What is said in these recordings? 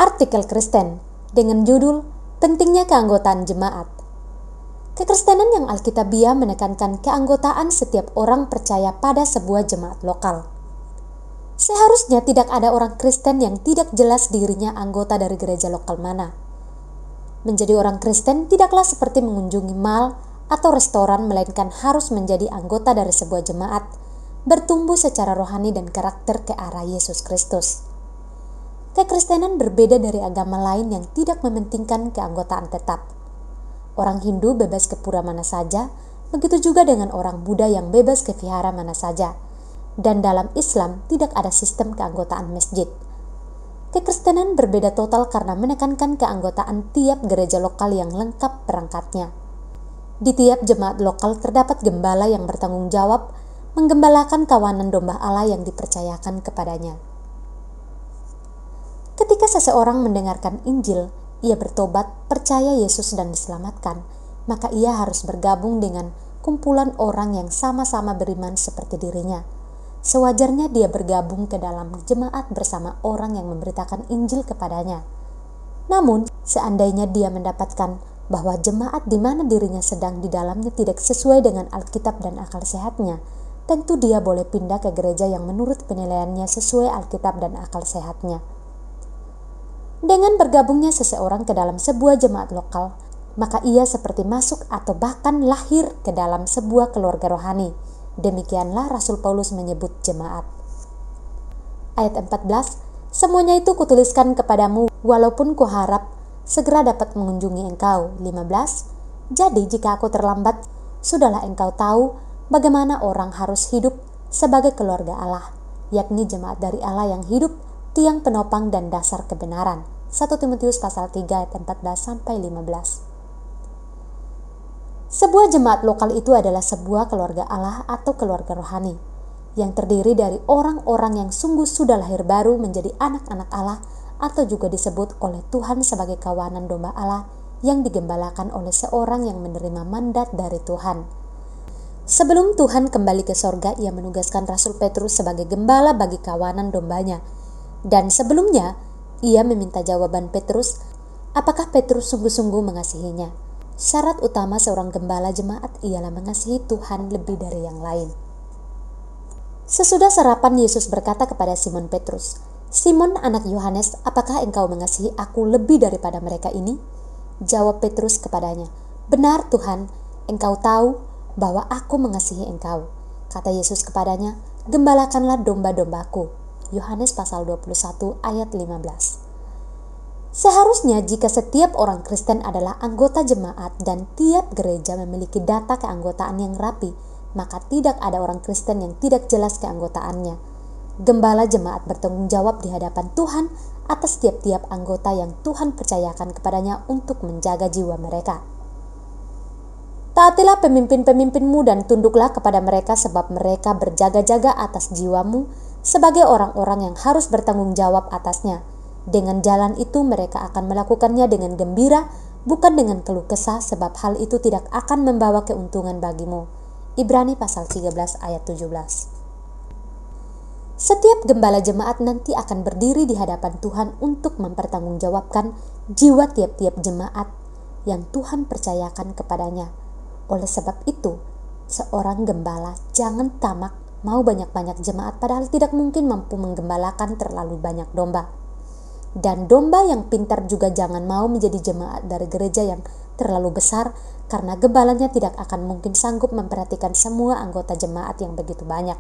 artikel Kristen dengan judul Pentingnya Keanggotaan Jemaat. Kekristenan yang Alkitabiah menekankan keanggotaan setiap orang percaya pada sebuah jemaat lokal. Seharusnya tidak ada orang Kristen yang tidak jelas dirinya anggota dari gereja lokal mana. Menjadi orang Kristen tidaklah seperti mengunjungi mall atau restoran, melainkan harus menjadi anggota dari sebuah jemaat, bertumbuh secara rohani dan karakter ke arah Yesus Kristus. Kekristenan berbeda dari agama lain yang tidak mementingkan keanggotaan tetap. Orang Hindu bebas ke pura mana saja, begitu juga dengan orang Buddha yang bebas ke vihara mana saja. Dan dalam Islam tidak ada sistem keanggotaan masjid. Kekristenan berbeda total karena menekankan keanggotaan tiap gereja lokal yang lengkap perangkatnya. Di tiap jemaat lokal terdapat gembala yang bertanggung jawab menggembalakan kawanan domba Allah yang dipercayakan kepadanya. Ketika seseorang mendengarkan Injil, ia bertobat, percaya Yesus dan diselamatkan, maka ia harus bergabung dengan kumpulan orang yang sama-sama beriman seperti dirinya. Sewajarnya dia bergabung ke dalam jemaat bersama orang yang memberitakan Injil kepadanya. Namun, seandainya dia mendapatkan bahwa jemaat di mana dirinya sedang di dalamnya tidak sesuai dengan Alkitab dan akal sehatnya, tentu dia boleh pindah ke gereja yang menurut penilaiannya sesuai Alkitab dan akal sehatnya. Dengan bergabungnya seseorang ke dalam sebuah jemaat lokal, maka ia seperti masuk atau bahkan lahir ke dalam sebuah keluarga rohani. Demikianlah Rasul Paulus menyebut jemaat. Ayat 14, semuanya itu kutuliskan kepadamu, walaupun kuharap segera dapat mengunjungi engkau. 15, jadi jika aku terlambat, sudahlah engkau tahu bagaimana orang harus hidup sebagai keluarga Allah, yakni jemaat dari Allah yang hidup, tiang penopang dan dasar kebenaran. 1 Timotius pasal 3 ayat 14-15. Sebuah jemaat lokal itu adalah sebuah keluarga Allah atau keluarga rohani yang terdiri dari orang-orang yang sungguh sudah lahir baru menjadi anak-anak Allah, atau juga disebut oleh Tuhan sebagai kawanan domba Allah yang digembalakan oleh seorang yang menerima mandat dari Tuhan. Sebelum Tuhan kembali ke sorga, ia menugaskan Rasul Petrus sebagai gembala bagi kawanan dombanya. Dan sebelumnya, ia meminta jawaban Petrus, apakah Petrus sungguh-sungguh mengasihinya. Syarat utama seorang gembala jemaat ialah mengasihi Tuhan lebih dari yang lain. Sesudah sarapan, Yesus berkata kepada Simon Petrus, Simon anak Yohanes, apakah engkau mengasihi aku lebih daripada mereka ini? Jawab Petrus kepadanya, benar Tuhan, engkau tahu bahwa aku mengasihi engkau. Kata Yesus kepadanya, gembalakanlah domba-dombaku. Yohanes pasal 21 ayat 15. Seharusnya jika setiap orang Kristen adalah anggota jemaat dan tiap gereja memiliki data keanggotaan yang rapi, maka tidak ada orang Kristen yang tidak jelas keanggotaannya. Gembala jemaat bertanggung jawab di hadapan Tuhan atas tiap-tiap anggota yang Tuhan percayakan kepadanya untuk menjaga jiwa mereka. Taatilah pemimpin-pemimpinmu dan tunduklah kepada mereka, sebab mereka berjaga-jaga atas jiwamu sebagai orang-orang yang harus bertanggung jawab atasnya. Dengan jalan itu mereka akan melakukannya dengan gembira, bukan dengan keluh kesah, sebab hal itu tidak akan membawa keuntungan bagimu. Ibrani pasal 13 ayat 17. Setiap gembala jemaat nanti akan berdiri di hadapan Tuhan untuk mempertanggungjawabkan jiwa tiap-tiap jemaat yang Tuhan percayakan kepadanya. Oleh sebab itu, seorang gembala jangan tamak mau banyak-banyak jemaat padahal tidak mungkin mampu menggembalakan terlalu banyak domba. Dan domba yang pintar juga jangan mau menjadi jemaat dari gereja yang terlalu besar, karena gembalanya tidak akan mungkin sanggup memperhatikan semua anggota jemaat yang begitu banyak.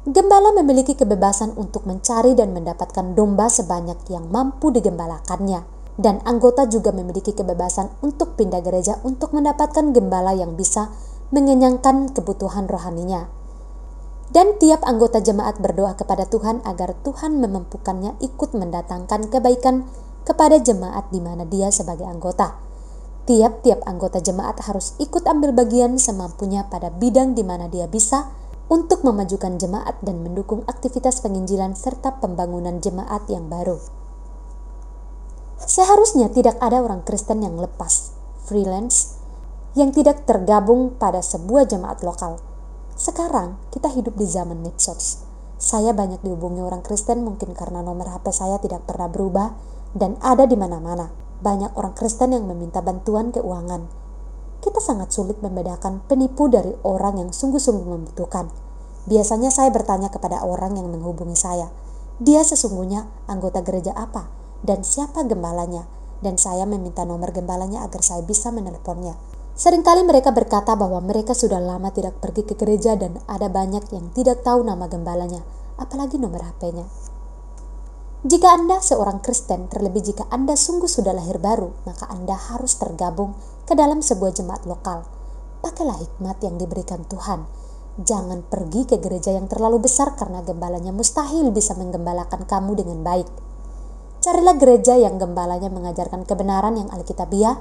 Gembala memiliki kebebasan untuk mencari dan mendapatkan domba sebanyak yang mampu digembalakannya, dan anggota juga memiliki kebebasan untuk pindah gereja untuk mendapatkan gembala yang bisa mengenyangkan kebutuhan rohaninya. Dan tiap anggota jemaat berdoa kepada Tuhan agar Tuhan memampukannya ikut mendatangkan kebaikan kepada jemaat di mana dia sebagai anggota. Tiap-tiap anggota jemaat harus ikut ambil bagian semampunya pada bidang di mana dia bisa untuk memajukan jemaat dan mendukung aktivitas penginjilan serta pembangunan jemaat yang baru. Seharusnya tidak ada orang Kristen yang lepas, freelance, yang tidak tergabung pada sebuah jemaat lokal. Sekarang kita hidup di zaman medsos. Saya banyak dihubungi orang Kristen mungkin karena nomor HP saya tidak pernah berubah dan ada di mana-mana. Banyak orang Kristen yang meminta bantuan keuangan. Kita sangat sulit membedakan penipu dari orang yang sungguh-sungguh membutuhkan. Biasanya saya bertanya kepada orang yang menghubungi saya, dia sesungguhnya anggota gereja apa dan siapa gembalanya, dan saya meminta nomor gembalanya agar saya bisa menelponnya. Seringkali mereka berkata bahwa mereka sudah lama tidak pergi ke gereja dan ada banyak yang tidak tahu nama gembalanya, apalagi nomor HP-nya. Jika Anda seorang Kristen, terlebih jika Anda sungguh sudah lahir baru, maka Anda harus tergabung ke dalam sebuah jemaat lokal. Pakailah hikmat yang diberikan Tuhan. Jangan pergi ke gereja yang terlalu besar karena gembalanya mustahil bisa menggembalakan kamu dengan baik. Carilah gereja yang gembalanya mengajarkan kebenaran yang alkitabiah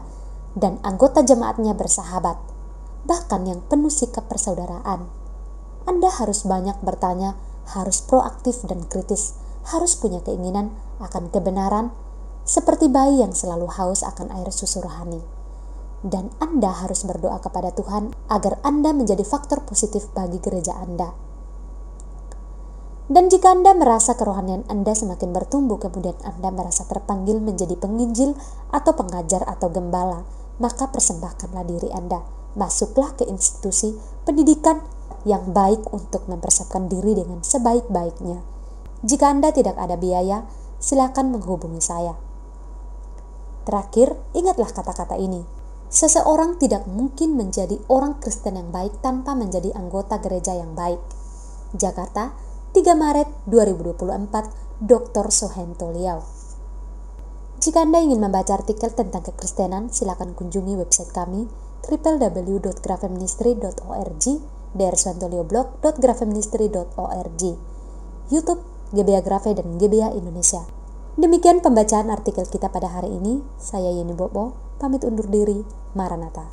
dan anggota jemaatnya bersahabat, bahkan yang penuh sikap persaudaraan. Anda harus banyak bertanya, harus proaktif dan kritis, harus punya keinginan akan kebenaran, seperti bayi yang selalu haus akan air susu rohani. Dan Anda harus berdoa kepada Tuhan agar Anda menjadi faktor positif bagi gereja Anda. Dan jika Anda merasa kerohanian Anda semakin bertumbuh, kemudian Anda merasa terpanggil menjadi penginjil atau pengajar atau gembala, maka persembahkanlah diri Anda. Masuklah ke institusi pendidikan yang baik untuk mempersiapkan diri dengan sebaik-baiknya. Jika Anda tidak ada biaya, silakan menghubungi saya. Terakhir, ingatlah kata-kata ini. Seseorang tidak mungkin menjadi orang Kristen yang baik tanpa menjadi anggota gereja yang baik. Jakarta, 3 Maret 2024, Dr. Sohento Liau. Jika Anda ingin membaca artikel tentang kekristenan, silakan kunjungi website kami www.grafeministry.org, drswantolioblog.grafeministry.org, YouTube GBA Grafe dan GBA Indonesia. Demikian pembacaan artikel kita pada hari ini. Saya Yeni Bobo, pamit undur diri. Maranatha.